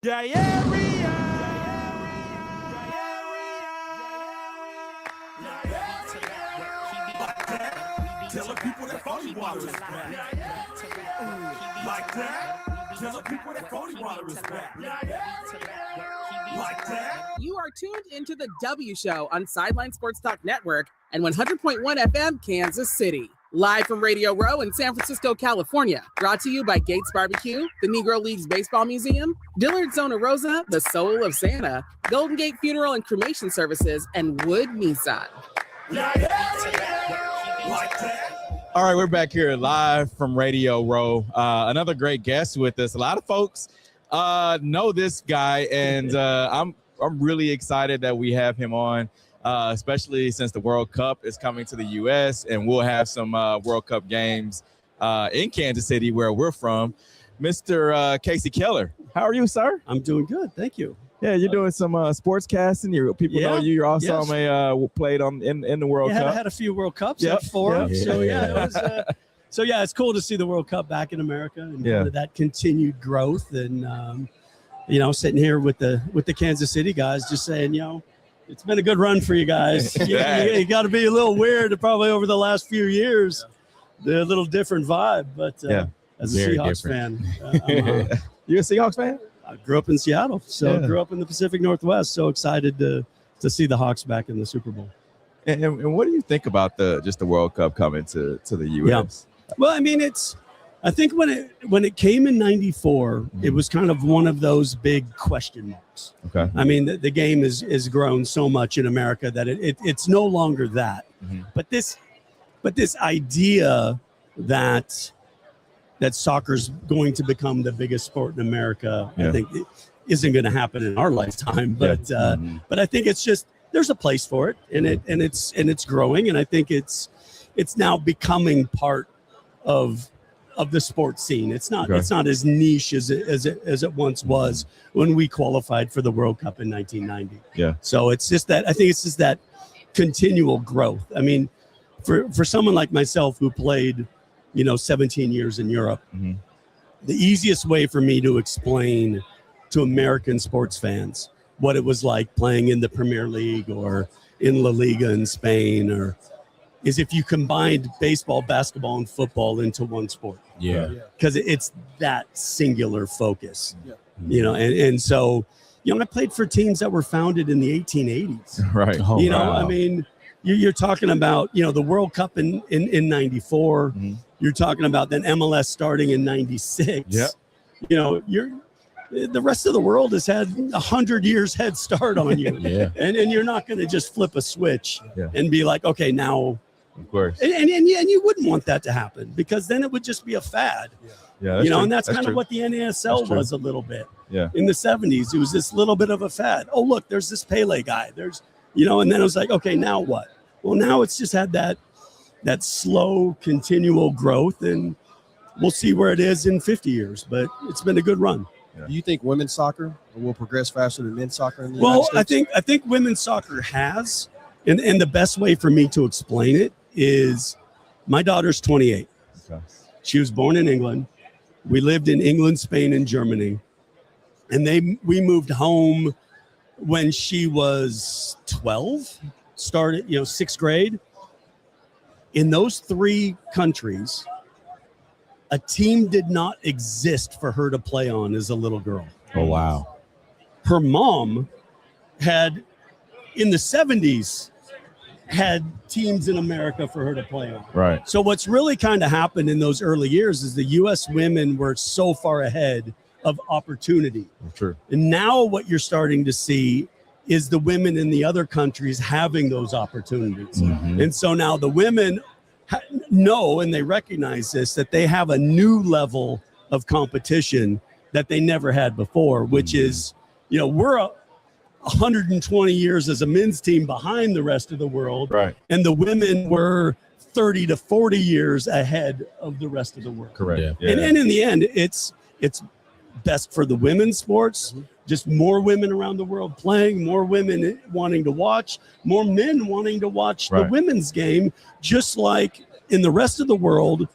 Tell the people that phony water is back. Like that. Tell the people that phony water is back. Like that. You are tuned into the W Show on Sideline Sports Talk Network and 100.1 FM Kansas City. Live from Radio Row in San Francisco, California. Brought to you by Gates Barbecue, the Negro Leagues Baseball Museum, Dillard Zona Rosa, the Soul of Santa, Golden Gate Funeral and Cremation Services, and Wood Nissan. All right, we're back here live from Radio Row. Another great guest with us. A lot of folks know this guy, and I'm really excited that we have him on, especially since the World Cup is coming to the U.S., and we'll have some World Cup games in Kansas City, where we're from. Mr. Kasey Keller, how are you, sir? I'm doing good, thank you. Yeah, you're doing some sports casting. People know you. You're also played in the World Cup. I had a few World Cups, yep. 4. Yep. So it was. It's cool to see the World Cup back in America and kind of that continued growth. And sitting here with the Kansas City guys, just saying, it's been a good run for you guys. You got to be a little weird, probably over the last few years, the little different vibe. But as a Seahawks fan, you're a Seahawks fan? I grew up in Seattle, grew up in the Pacific Northwest. So excited to see the Hawks back in the Super Bowl. And what do you think about the World Cup coming to the U.S.? Yeah. Well, I mean, I think when it came in '94, it was kind of one of those big question marks. Okay. I mean, the game is grown so much in America that it's no longer that. Mm-hmm. But this idea that soccer's going to become the biggest sport in America, I think it isn't going to happen in our lifetime. But but I think it's just there's a place for it, and it's growing, and I think it's now becoming part of the sports scene. It's not as niche as it once was when we qualified for the World Cup in 1990. Yeah. So it's just that I think it's just that continual growth. I mean, for someone like myself who played 17 years in Europe. Mm-hmm. The easiest way for me to explain to American sports fans what it was like playing in the Premier League or in La Liga in Spain is if you combined baseball, basketball, and football into one sport. Yeah. Because it's that singular focus. Yeah. And so, I played for teams that were founded in the 1880s. Right. I mean, you're talking about, the World Cup in 94. Mm-hmm. You're talking about then MLS starting in 96. Yeah. The rest of the world has had 100 years head start on you. Yeah. And you're not going to just flip a switch and be like, okay, now. Of course. And you wouldn't want that to happen because then it would just be a fad. Yeah. And that's kind of what the NASL was a little bit. Yeah. In the 70s, it was this little bit of a fad. Oh, look, there's this Pele guy. There's, and then it was like, okay, now what? Well, now it's just had that slow, continual growth, and we'll see where it is in 50 years. But it's been a good run. Yeah. Do you think women's soccer will progress faster than men's soccer in the United States? I think women's soccer has, and the best way for me to explain it is my daughter's 28. Okay. She was born in England. We lived in England, Spain, and Germany, and we moved home when she was 12. Started, 6th grade. In those 3 countries, a team did not exist for her to play on as a little girl. Oh, wow. Her mom had, in the 70s, had teams in America for her to play on. Right. So what's really kind of happened in those early years is the U.S. women were so far ahead of opportunity. True. And now what you're starting to see is the women in the other countries having those opportunities. Mm-hmm. And so now the women know, and they recognize this, that they have a new level of competition that they never had before, which is, we're 120 years as a men's team behind the rest of the world. Right. And the women were 30 to 40 years ahead of the rest of the world. Correct. Yeah. And in the end, it's best for the women's sports. Mm-hmm. Just more women around the world playing, more women wanting to watch, more men wanting to watch the women's game, just like in the rest of the world,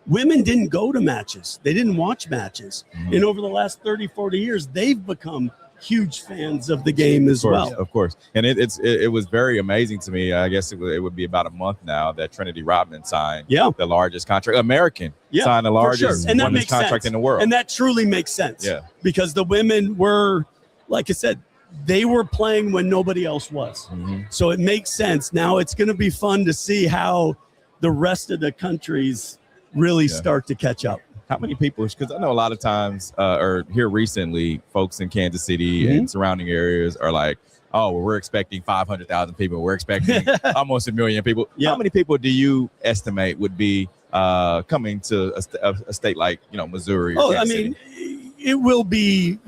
women didn't go to matches. They didn't watch matches. And over the last 30, 40 years, they've become huge fans of the game as well. Of course. And it was very amazing to me. I guess it would be about a month now that Trinity Rodman signed the largest contract. American signed the largest and that makes contract sense. in the world. And that truly makes sense. Yeah. Because the women were, like I said, they were playing when nobody else was. So it makes sense. Now it's going to be fun to see how the rest of the countries really start to catch up. How many people, because I know a lot of times, or here recently, folks in Kansas City and surrounding areas are like, oh, well, we're expecting 500,000 people. We're expecting almost 1 million people. Yeah. How many people do you estimate would be coming to a state like, Missouri? Or Kansas City? It will be,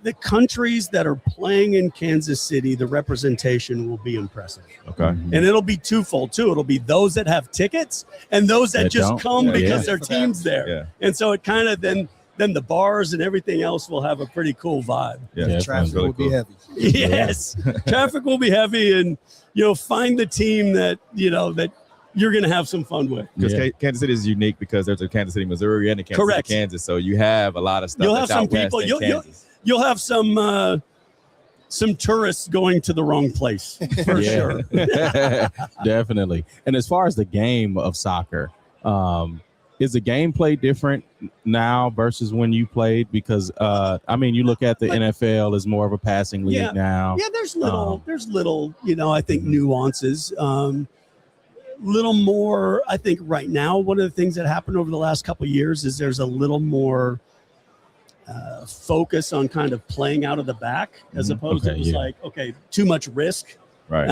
the countries that are playing in Kansas City, the representation will be impressive. Okay. And it'll be twofold too. It'll be those that have tickets and those that just come because their team's there. Yeah. And so it kind of then the bars and everything else will have a pretty cool vibe. Yeah, Traffic really will be heavy. Yes. Traffic will be heavy, and find the team that that you're going to have some fun with. Because Kansas City is unique because there's a Kansas City, Missouri, and a Kansas City, Kansas. So you have a lot of stuff. You'll have some people. You'll have some tourists going to the wrong place for sure. Definitely. And as far as the game of soccer, is the gameplay different now versus when you played? Because you look at the NFL as more of a passing league now. Yeah, there's little, I think nuances. Little more, I think right now, one of the things that happened over the last couple of years is there's a little more focus on kind of playing out of the back as opposed to just like, too much risk. Right.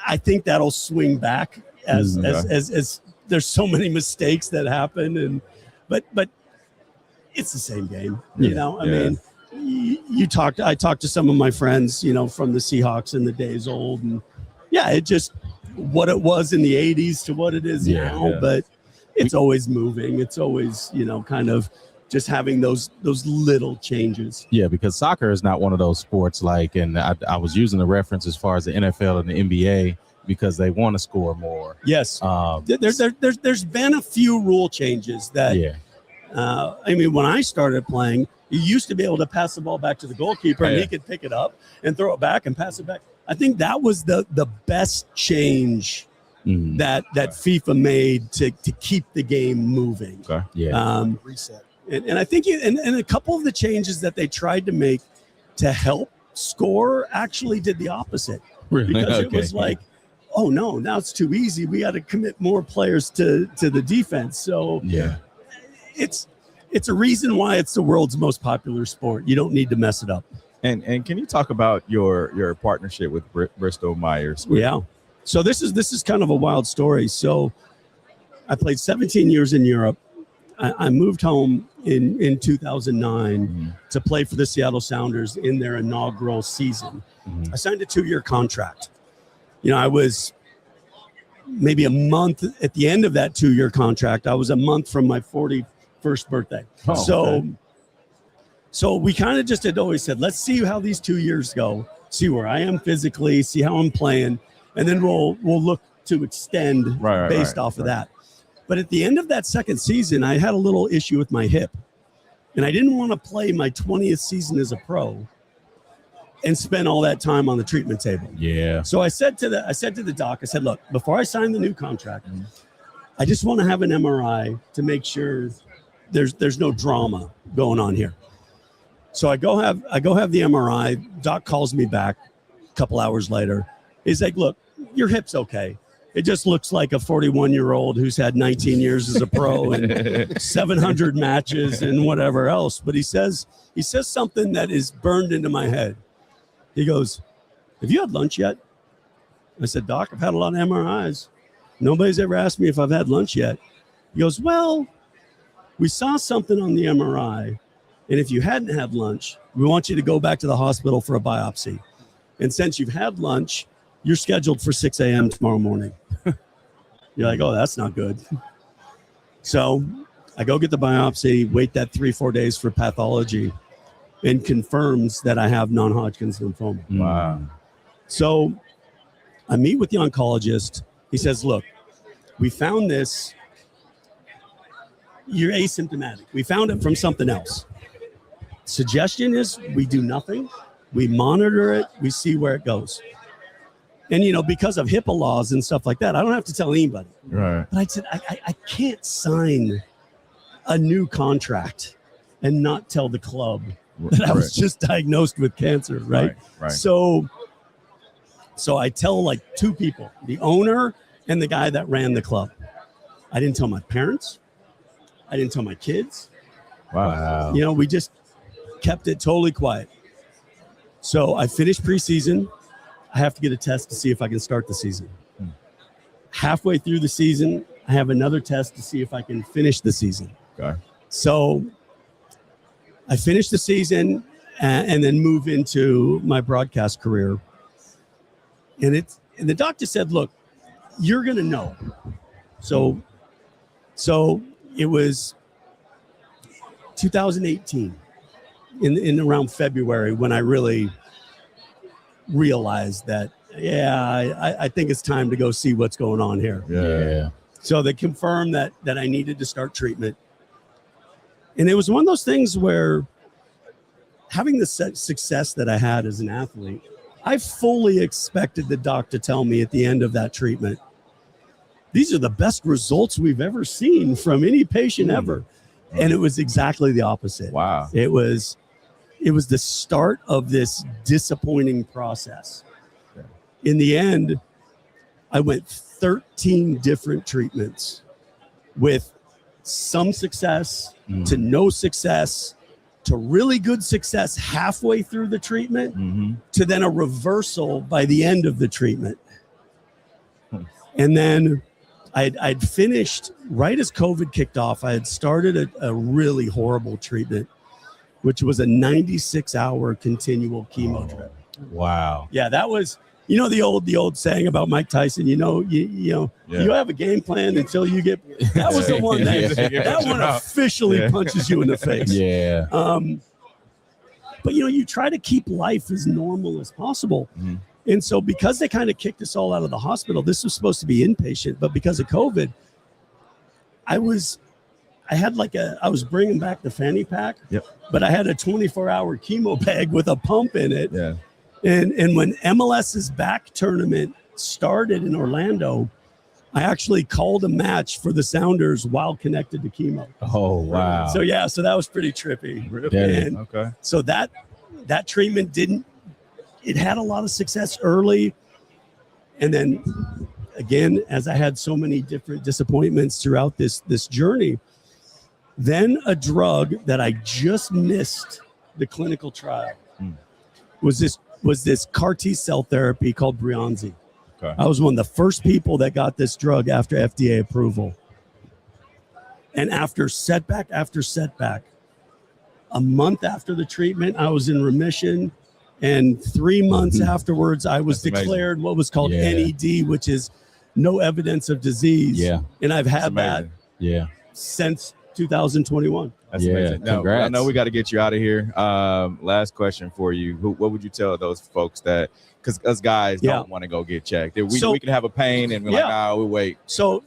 I think that'll swing back as there's so many mistakes that happen, but it's the same game. I talked to some of my friends, from the Seahawks in the days old, and it just what it was in the 80s to what it is now, but it's always moving. It's always, kind of just having those little changes. Yeah, because soccer is not one of those sports and I was using the reference as far as the NFL and the NBA because they want to score more. Yes. There's been a few rule changes that, when I started playing, you used to be able to pass the ball back to the goalkeeper and he could pick it up and throw it back and pass it back. I think that was the best change that FIFA made to keep the game moving. Okay. Yeah. Reset. And I think and a couple of the changes that they tried to make to help score actually did the opposite. Really? Because it was like, oh no, now it's too easy. We got to commit more players to the defense. So it's a reason why it's the world's most popular sport. You don't need to mess it up. And can you talk about your partnership with Bristol Myers? Yeah. So this is kind of a wild story. So I played 17 years in Europe. I moved home in 2009 to play for the Seattle Sounders in their inaugural season. I signed a 2-year contract. I was maybe a month at the end of that 2-year contract. I was a month from my 41st birthday. So we kind of just had always said, let's see how these 2 years go, see where I am physically, see how I'm playing, and then we'll look to extend based off of that. But at the end of that second season, I had a little issue with my hip, and I didn't want to play my 20th season as a pro and spend all that time on the treatment table. Yeah. So I said to the doc, I said, look, before I sign the new contract, I just want to have an MRI to make sure there's no drama going on here. So I go have the MRI. Doc calls me back a couple hours later. He's like, look, your hip's okay. It just looks like a 41-year-old who's had 19 years as a pro and 700 matches and whatever else. But he says something that is burned into my head. He goes, have you had lunch yet? I said, Doc, I've had a lot of MRIs. Nobody's ever asked me if I've had lunch yet. He goes, well, we saw something on the MRI. And if you hadn't had lunch, we want you to go back to the hospital for a biopsy. And since you've had lunch, you're scheduled for 6 a.m. tomorrow morning. You're like, oh, that's not good. So I go get the biopsy, wait that 3-4 days for pathology, and confirms that I have non-Hodgkin's lymphoma. Wow. So I meet with the oncologist. He says, look, we found this you're asymptomatic. We found it from something else. Suggestion is we do nothing. We monitor it. We see where it goes. And, because of HIPAA laws and stuff like that, I don't have to tell anybody. Right. But I said, I can't sign a new contract and not tell the club that I was just diagnosed with cancer, right? Right. So I tell like two people, the owner and the guy that ran the club. I didn't tell my parents. I didn't tell my kids. Wow. We just kept it totally quiet. So I finished preseason. I have to get a test to see if I can start the season. Halfway through the season, I have another test to see if I can finish the season. Okay. So I finished the season and then move into my broadcast career. And the doctor said, look, you're going to know. So it was 2018 in around February when I really realized that, I think it's time to go see what's going on here. Yeah. So they confirmed that I needed to start treatment. And it was one of those things where having the success that I had as an athlete, I fully expected the doc to tell me at the end of that treatment, these are the best results we've ever seen from any patient ever. And it was exactly the opposite. Wow. It was the start of this disappointing process. In the end, I went 13 different treatments with some success to no success to really good success halfway through the treatment to then a reversal by the end of the treatment. And then I'd finished right as COVID kicked off. I had started a really horrible treatment, which was a 96-hour continual chemo trip. Wow. Yeah, that was, the old saying about Mike Tyson. You have a game plan until you get. That was the one that one officially punches you in the face. Yeah. But you try to keep life as normal as possible. And so because they kind of kicked us all out of the hospital, this was supposed to be inpatient, but because of COVID, I was bringing back the fanny pack, but I had a 24-hour chemo bag with a pump in it. Yeah. And when MLS's back tournament started in Orlando, I actually called a match for the Sounders while connected to chemo. Oh, wow. So that was pretty trippy. Really? And Okay. so that treatment it had a lot of success early. And then again, as I had so many different disappointments throughout this journey, then a drug that I just missed the clinical trial was this CAR T cell therapy called Breyanzi. Okay. I was one of the first people that got this drug after FDA approval. And after setback after setback, a month after the treatment, I was in remission. And 3 months afterwards, I was declared what was called NED, which is no evidence of disease. Yeah. And I've had that since 2021. That's amazing. Now, Congrats. I know we got to get you out of here. Last question for you. What would you tell those folks that, because us guys don't want to go get checked? We can have a pain and we're like, nah, we'll wait. So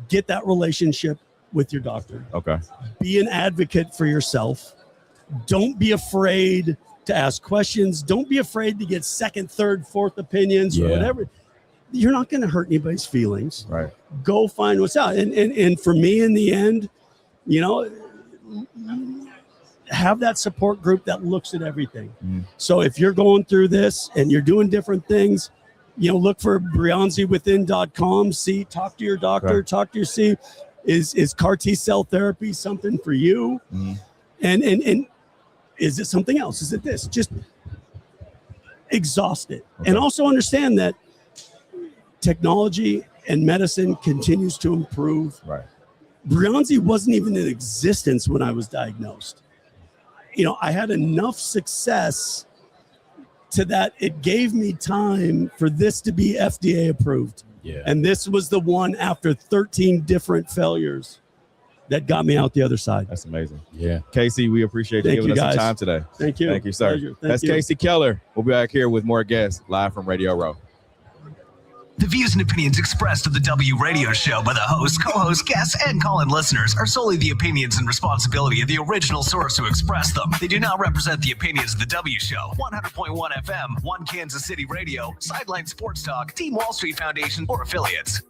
get that relationship with your doctor. Okay. Be an advocate for yourself. Don't be afraid to ask questions. Don't be afraid to get second, third, fourth opinions or whatever. You're not going to hurt anybody's feelings. Right. Go find what's out. And for me, in the end, have that support group that looks at everything. So if you're going through this and you're doing different things, look for BreyanziWithin.com. Talk to your doctor, talk to your is CAR T cell therapy something for you? And is it something else? Is it this? Just exhaust it. And also understand that technology and medicine continues to improve. Right. Breyanzi wasn't even in existence when I was diagnosed. I had enough success to that it gave me time for this to be FDA approved. Yeah. And this was the one after 13 different failures that got me out the other side. That's amazing. Yeah. Casey, we appreciate you giving us some time today. Thank you. Thank you, sir. Pleasure. Thank That's you. Casey Keller. We'll be back here with more guests live from Radio Row. The views and opinions expressed of the W Radio Show by the host, co-host, guests, and call-in listeners are solely the opinions and responsibility of the original source who expressed them. They do not represent the opinions of the W Show, 100.1 FM, One Kansas City Radio, Sideline Sports Talk, Team Wall Street Foundation, or affiliates.